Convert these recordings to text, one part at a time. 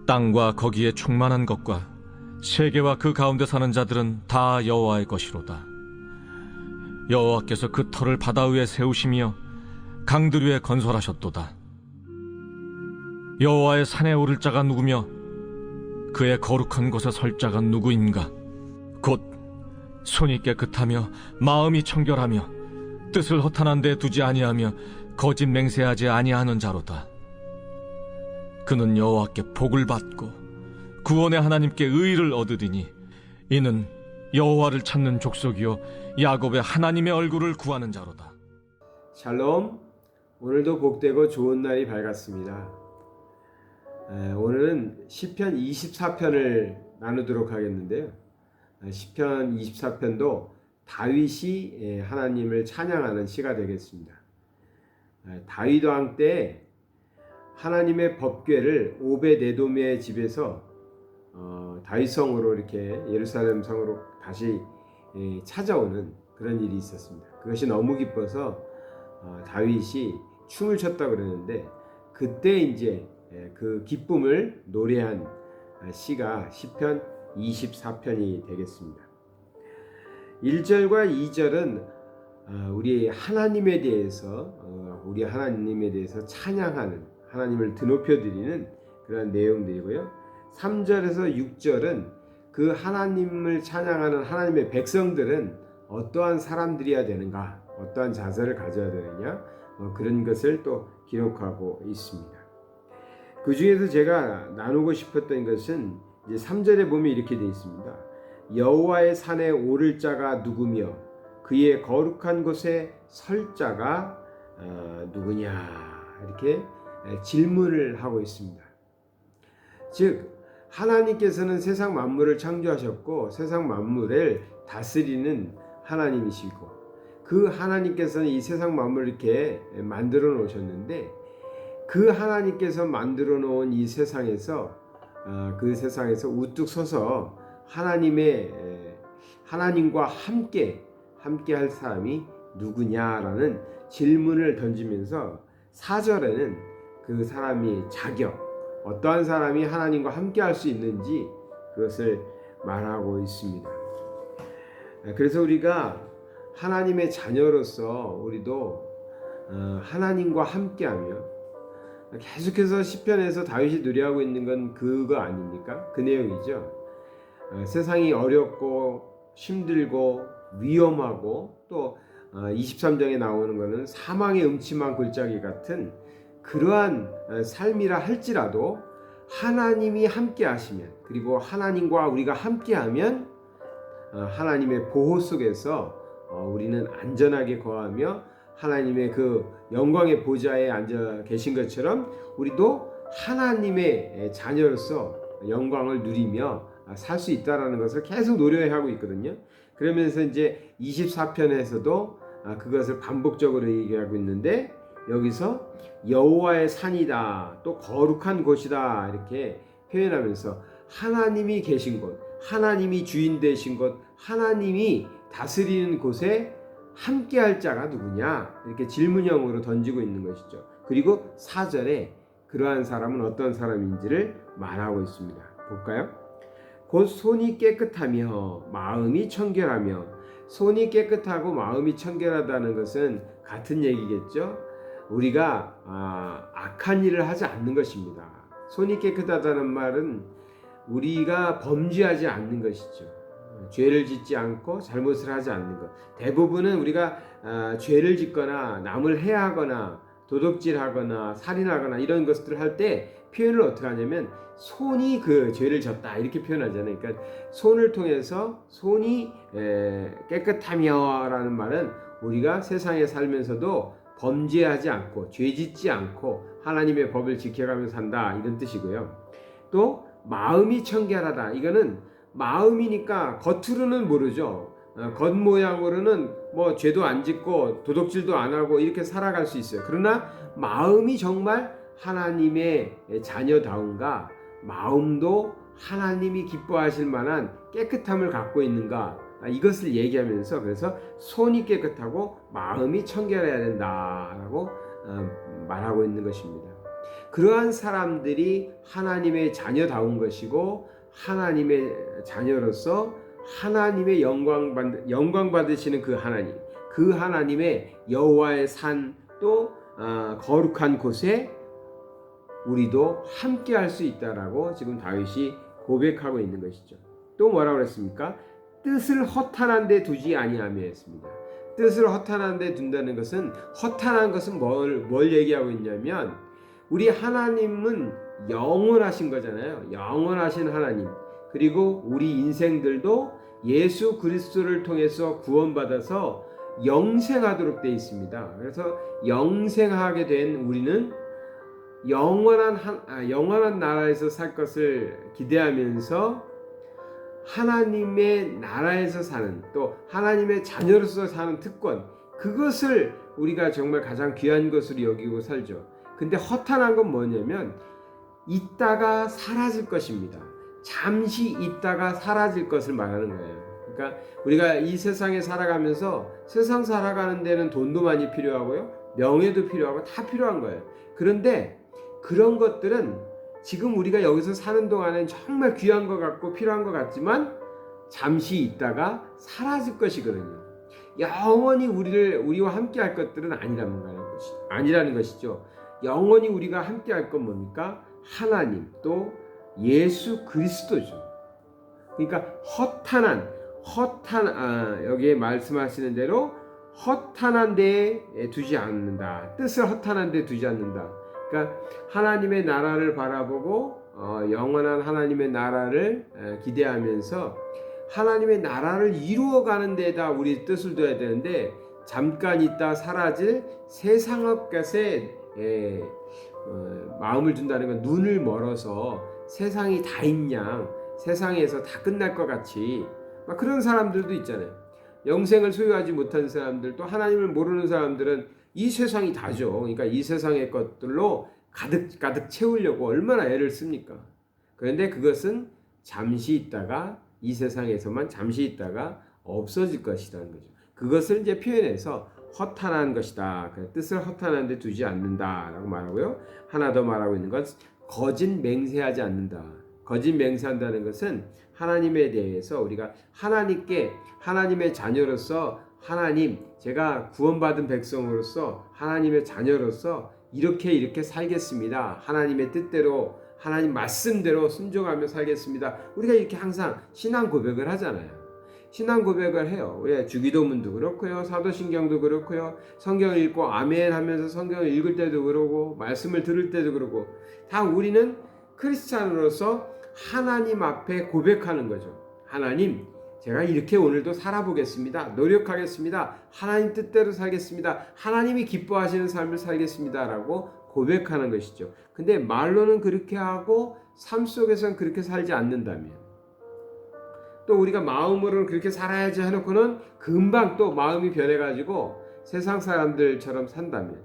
땅과 거기에 충만한 것과 세계와 그 가운데 사는 자들은 다 여호와의 것이로다. 여호와께서 그 터를 바다 위에 세우시며 강들 위에 건설하셨도다. 여호와의 산에 오를 자가 누구며 그의 거룩한 곳에 설 자가 누구인가? 곧 손이 깨끗하며 마음이 청결하며 뜻을 허탄한 데 두지 아니하며 거짓 맹세하지 아니하는 자로다. 그는 여호와께 복을 받고 구원의 하나님께 의를 얻으리니 이는 여호와를 찾는 족속이요 야곱의 하나님의 얼굴을 구하는 자로다. 샬롬. 오늘도 복되고 좋은 날이 밝았습니다. 오늘은 시편 24편을 나누도록 하겠는데요. 시편 24편도 다윗이 하나님을 찬양하는 시가 되겠습니다. 다윗 왕 때 하나님의 법궤를 오벳에돔의 집에서 다윗 성으로 이렇게 예루살렘 성으로 다시 찾아오는 그런 일이 있었습니다. 그것이 너무 기뻐서 다윗이 춤을 췄다 그러는데 그때 이제 그 기쁨을 노래한 시가 시편 24편이 되겠습니다. 1절과 2절은 우리 하나님에 대해서 찬양하는, 하나님을 드높여드리는 그런 내용들이고요. 3절에서 6절은 그 하나님을 찬양하는 하나님의 백성들은 어떠한 사람들이어야 되는가, 어떠한 자세를 가져야 되느냐, 그런 것을 또 기록하고 있습니다. 그 중에서 제가 나누고 싶었던 것은 이제 3절에 보면 이렇게 되어 있습니다. 여호와의 산에 오를 자가 누구며 그의 거룩한 곳에 설 자가 누구냐, 이렇게 질문을 하고 있습니다. 즉 하나님께서는 세상 만물을 창조하셨고 세상 만물을 다스리는 하나님이시고 그 하나님께서는 이 세상 만물을 이렇게 만들어 놓으셨는데 그 하나님께서 만들어 놓은 이 세상에서 그 세상에서 우뚝 서서 하나님과 함께 할 사람이 누구냐라는 질문을 던지면서 4절에는 그 사람의 자격, 어떠한 사람이 하나님과 함께 할 수 있는지 그것을 말하고 있습니다. 그래서 우리가 하나님의 자녀로서 우리도 하나님과 함께하며 계속해서 시편에서 다윗이 노래하고 있는 건 그거 아닙니까? 그 내용이죠. 세상이 어렵고 힘들고 위험하고 또 23장에 나오는 것은 사망의 음침한 골짜기 같은 그러한 삶이라 할지라도 하나님이 함께 하시면, 그리고 하나님과 우리가 함께 하면 하나님의 보호 속에서 우리는 안전하게 거하며 하나님의 그 영광의 보좌에 앉아 계신 것처럼 우리도 하나님의 자녀로서 영광을 누리며 살 수 있다라는 것을 계속 노래하고 있거든요. 그러면서 이제 24편에서도 그것을 반복적으로 얘기하고 있는데 여기서 여호와의 산이다, 또 거룩한 곳이다 이렇게 표현하면서 하나님이 계신 곳, 하나님이 주인 되신 곳, 하나님이 다스리는 곳에 함께할 자가 누구냐 이렇게 질문형으로 던지고 있는 것이죠. 그리고 4절에 그러한 사람은 어떤 사람인지를 말하고 있습니다. 볼까요? 곧 손이 깨끗하며 마음이 청결하며, 손이 깨끗하고 마음이 청결하다는 것은 같은 얘기겠죠. 우리가 악한 일을 하지 않는 것입니다. 손이 깨끗하다는 말은 우리가 범죄하지 않는 것이죠. 죄를 짓지 않고 잘못을 하지 않는 것. 대부분은 우리가 죄를 짓거나 남을 해하거나 도둑질하거나 살인하거나 이런 것들을 할 때 표현을 어떻게 하냐면 손이 그 죄를 졌다 이렇게 표현하잖아요. 그러니까 손을 통해서 손이 깨끗하며 라는 말은 우리가 세상에 살면서도 범죄하지 않고 죄짓지 않고 하나님의 법을 지켜가며 산다 이런 뜻이고요. 또 마음이 청결하다, 이거는 마음이니까 겉으로는 모르죠. 겉모양으로는 뭐 죄도 안 짓고 도둑질도 안 하고 이렇게 살아갈 수 있어요. 그러나 마음이 정말 하나님의 자녀다운가, 마음도 하나님이 기뻐하실 만한 깨끗함을 갖고 있는가, 이것을 얘기하면서 그래서 손이 깨끗하고 마음이 청결해야 된다라고 말하고 있는 것입니다. 그러한 사람들이 하나님의 자녀다운 것이고 하나님의 자녀로서 하나님의 영광 받으시는 그 하나님의 여호와의 산 또 거룩한 곳에 우리도 함께 할 수 있다라고 지금 다윗이 고백하고 있는 것이죠. 또 뭐라고 그랬습니까? 뜻을 허탄한 데 두지 아니하며 했습니다. 뜻을 허탄한 데 둔다는 것은, 허탄한 것은 뭘 얘기하고 있냐면, 우리 하나님은 영원하신 거잖아요. 영원하신 하나님. 그리고 우리 인생들도 예수 그리스도를 통해서 구원받아서 영생하도록 되어 있습니다. 그래서 영생하게 된 우리는 영원한 나라에서 살 것을 기대하면서 하나님의 나라에서 사는, 또 하나님의 자녀로서 사는 특권, 그것을 우리가 정말 가장 귀한 것으로 여기고 살죠. 근데 허탄한 건 뭐냐면 있다가 사라질 것입니다. 잠시 있다가 사라질 것을 말하는 거예요. 그러니까 우리가 이 세상에 살아가면서, 세상 살아가는 데는 돈도 많이 필요하고요, 명예도 필요하고 다 필요한 거예요. 그런데 그런 것들은 지금 우리가 여기서 사는 동안엔 정말 귀한 것 같고 필요한 것 같지만 잠시 있다가 사라질 것이거든요. 영원히 우리와 함께 할 것들은 아니라는 것이죠. 영원히 우리가 함께 할 건 뭡니까? 하나님, 또 예수 그리스도죠. 그러니까 여기에 말씀하시는 대로 허탄한 데에 두지 않는다. 뜻을 허탄한 데에 두지 않는다. 그러니까 하나님의 나라를 바라보고 영원한 하나님의 나라를 기대하면서 하나님의 나라를 이루어가는 데에다 우리 뜻을 둬야 되는데, 잠깐 있다 사라질 세상의 것에 마음을 둔다는 건 눈을 멀어서 세상이 다 있냐, 세상에서 다 끝날 것 같이 막 그런 사람들도 있잖아요. 영생을 소유하지 못한 사람들, 또 하나님을 모르는 사람들은 이 세상이 다죠. 그러니까 이 세상의 것들로 가득 채우려고 얼마나 애를 씁니까? 그런데 그것은 잠시 있다가, 이 세상에서만 잠시 있다가 없어질 것이라는 거죠. 그것을 이제 표현해서 허탄한 것이다. 뜻을 허탄한 데 두지 않는다라고 말하고요. 하나 더 말하고 있는 건 거짓 맹세하지 않는다. 거짓 맹세한다는 것은 하나님에 대해서 우리가 하나님의 자녀로서, 제가 구원받은 백성으로서 하나님의 자녀로서 이렇게 살겠습니다. 하나님의 뜻대로, 하나님 말씀대로 순종하며 살겠습니다. 우리가 이렇게 항상 신앙 고백을 하잖아요. 신앙 고백을 해요. 우리 주기도문도 그렇고요, 사도신경도 그렇고요, 성경을 읽고 아멘 하면서 성경을 읽을 때도 그러고, 말씀을 들을 때도 그러고, 다 우리는 크리스찬으로서 하나님 앞에 고백하는 거죠. 하나님, 제가 이렇게 오늘도 살아보겠습니다. 노력하겠습니다. 하나님 뜻대로 살겠습니다. 하나님이 기뻐하시는 삶을 살겠습니다. 라고 고백하는 것이죠. 근데 말로는 그렇게 하고 삶 속에서는 그렇게 살지 않는다면, 또 우리가 마음으로는 그렇게 살아야지 해놓고는 금방 또 마음이 변해가지고 세상 사람들처럼 산다면,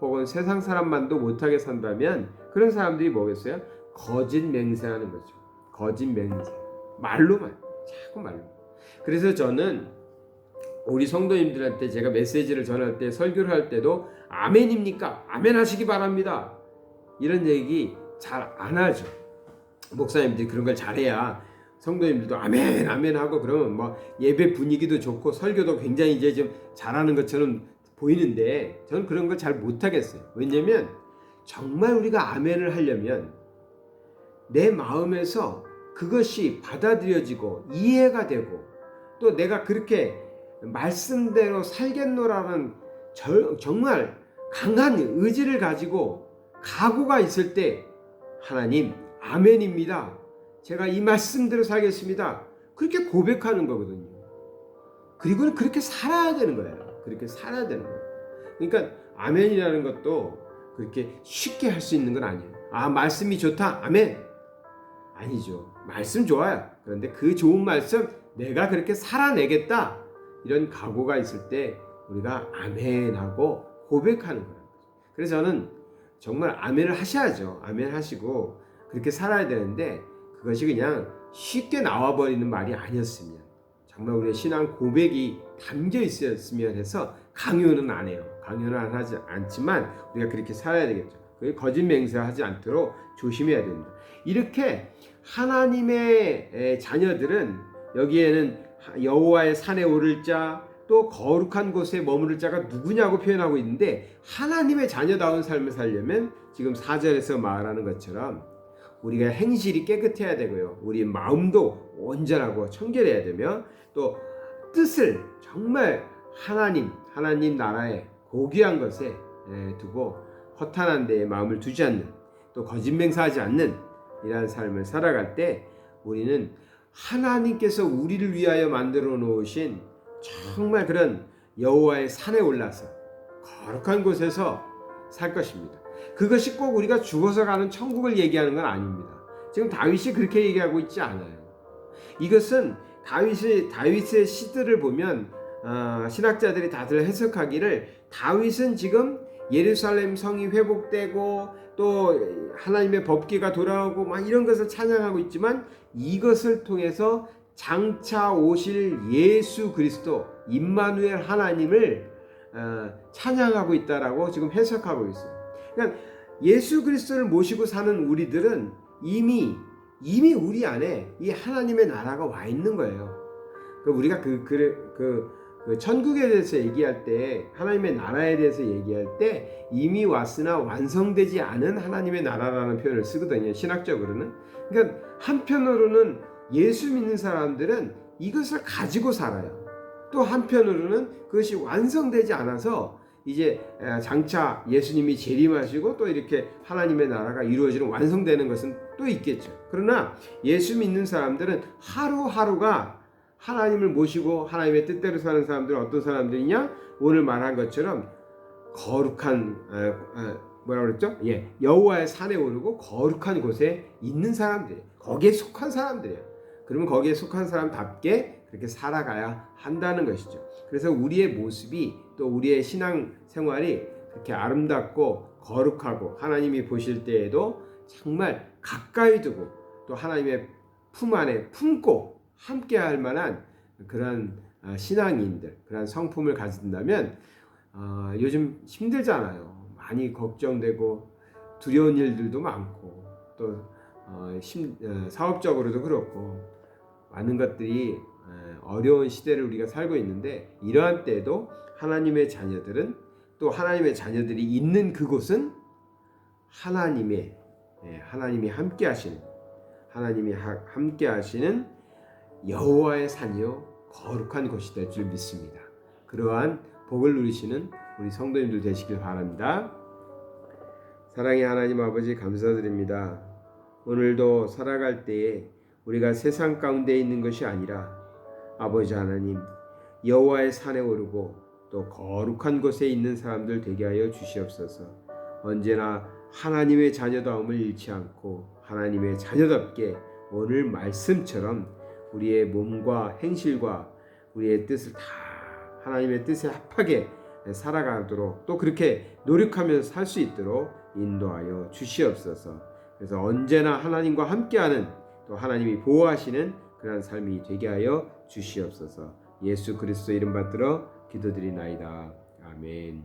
혹은 세상 사람만도 못하게 산다면, 그런 사람들이 뭐겠어요? 거짓 맹세하는 거죠. 거짓 맹세. 말로만, 자꾸 말로. 그래서 저는 우리 성도님들한테 제가 메시지를 전할 때, 설교를 할 때도 아멘입니까? 아멘 하시기 바랍니다. 이런 얘기 잘 안 하죠. 목사님들이 그런 걸 잘해야 성도님들도 아멘 아멘 하고, 그러면 뭐 예배 분위기도 좋고 설교도 굉장히 이제 좀 잘하는 것처럼 보이는데, 저는 그런 걸 잘 못하겠어요. 왜냐면 정말 우리가 아멘을 하려면 내 마음에서 그것이 받아들여지고 이해가 되고, 또 내가 그렇게 말씀대로 살겠노라는 정말 강한 의지를 가지고 각오가 있을 때, 하나님 아멘입니다, 제가 이 말씀대로 살겠습니다, 그렇게 고백하는 거거든요. 그리고 그렇게 살아야 되는 거예요. 그렇게 살아야 되는 거예요. 그러니까 아멘이라는 것도 그렇게 쉽게 할 수 있는 건 아니에요. 말씀이 좋다, 아멘. 아니죠. 말씀 좋아요. 그런데 그 좋은 말씀 내가 그렇게 살아내겠다, 이런 각오가 있을 때 우리가 아멘하고 고백하는 거예요. 그래서 저는 정말 아멘을 하셔야죠. 아멘 하시고 그렇게 살아야 되는데, 그것이 그냥 쉽게 나와버리는 말이 아니었으면, 정말 우리의 신앙 고백이 담겨 있었으면 해서 강요는 안 해요. 강요는 안 하지 않지만 우리가 그렇게 살아야 되겠죠. 거짓 맹세하지 않도록 조심해야 됩니다. 이렇게 하나님의 자녀들은 여기에는 여호와의 산에 오를 자, 또 거룩한 곳에 머무를 자가 누구냐고 표현하고 있는데, 하나님의 자녀다운 삶을 살려면 지금 4절에서 말하는 것처럼 우리가 행실이 깨끗해야 되고요, 우리 마음도 온전하고 청결해야 되며, 또 뜻을 정말 하나님 나라의 고귀한 것에 두고 허탄한 데에 마음을 두지 않는, 또 거짓맹세하지 않는 이러한 삶을 살아갈 때 우리는 하나님께서 우리를 위하여 만들어 놓으신 정말 그런 여호와의 산에 올라서 거룩한 곳에서 살 것입니다. 그것이 꼭 우리가 죽어서 가는 천국을 얘기하는 건 아닙니다. 지금 다윗이 그렇게 얘기하고 있지 않아요. 이것은 다윗의 시들을 보면 신학자들이 다들 해석하기를, 다윗은 지금 예루살렘 성이 회복되고 또 하나님의 법궤가 돌아오고 막 이런 것을 찬양하고 있지만, 이것을 통해서 장차 오실 예수 그리스도 임마누엘 하나님을 찬양하고 있다라고 지금 해석하고 있어요. 그러니까 예수 그리스도를 모시고 사는 우리들은 이미 우리 안에 이 하나님의 나라가 와 있는 거예요. 우리가 천국에 대해서 얘기할 때, 하나님의 나라에 대해서 얘기할 때 이미 왔으나 완성되지 않은 하나님의 나라라는 표현을 쓰거든요, 신학적으로는. 그러니까 한편으로는 예수 믿는 사람들은 이것을 가지고 살아요. 또 한편으로는 그것이 완성되지 않아서 이제 장차 예수님이 재림하시고 또 이렇게 하나님의 나라가 이루어지는, 완성되는 것은 또 있겠죠. 그러나 예수 믿는 사람들은 하루하루가 하나님을 모시고 하나님의 뜻대로 사는 사람들은 어떤 사람들이냐? 오늘 말한 것처럼 거룩한 뭐라고 그랬죠? 여호와의 산에 오르고 거룩한 곳에 있는 사람들이에요. 거기에 속한 사람들이에요. 그러면 거기에 속한 사람답게 그렇게 살아가야 한다는 것이죠. 그래서 우리의 모습이, 또 우리의 신앙 생활이 그렇게 아름답고 거룩하고 하나님이 보실 때에도 정말 가까이 두고 또 하나님의 품 안에 품고 함께 할 만한 그런 신앙인들, 그런 성품을 가진다면, 요즘 힘들잖아요. 많이 걱정되고 두려운 일들도 많고 또 사업적으로도 그렇고 많은 것들이 어려운 시대를 우리가 살고 있는데, 이러한 때에도 하나님의 자녀들은, 또 하나님의 자녀들이 있는 그곳은 하나님이 함께 하시는 여호와의 산이요 거룩한 곳이 될 줄 믿습니다. 그러한 복을 누리시는 우리 성도님들 되시길 바랍니다. 사랑의 하나님 아버지, 감사드립니다. 오늘도 살아갈 때에 우리가 세상 가운데 있는 것이 아니라 아버지 하나님, 여호와의 산에 오르고 또 거룩한 곳에 있는 사람들 되게 하여 주시옵소서. 언제나 하나님의 자녀다움을 잃지 않고 하나님의 자녀답게 오늘 말씀처럼 우리의 몸과 행실과 우리의 뜻을 다 하나님의 뜻에 합하게 살아가도록, 또 그렇게 노력하면서 살 수 있도록 인도하여 주시옵소서. 그래서 언제나 하나님과 함께하는, 또 하나님이 보호하시는 그러한 삶이 되게 하여 주시옵소서. 예수 그리스도 이름 받들어 기도드리나이다. 아멘.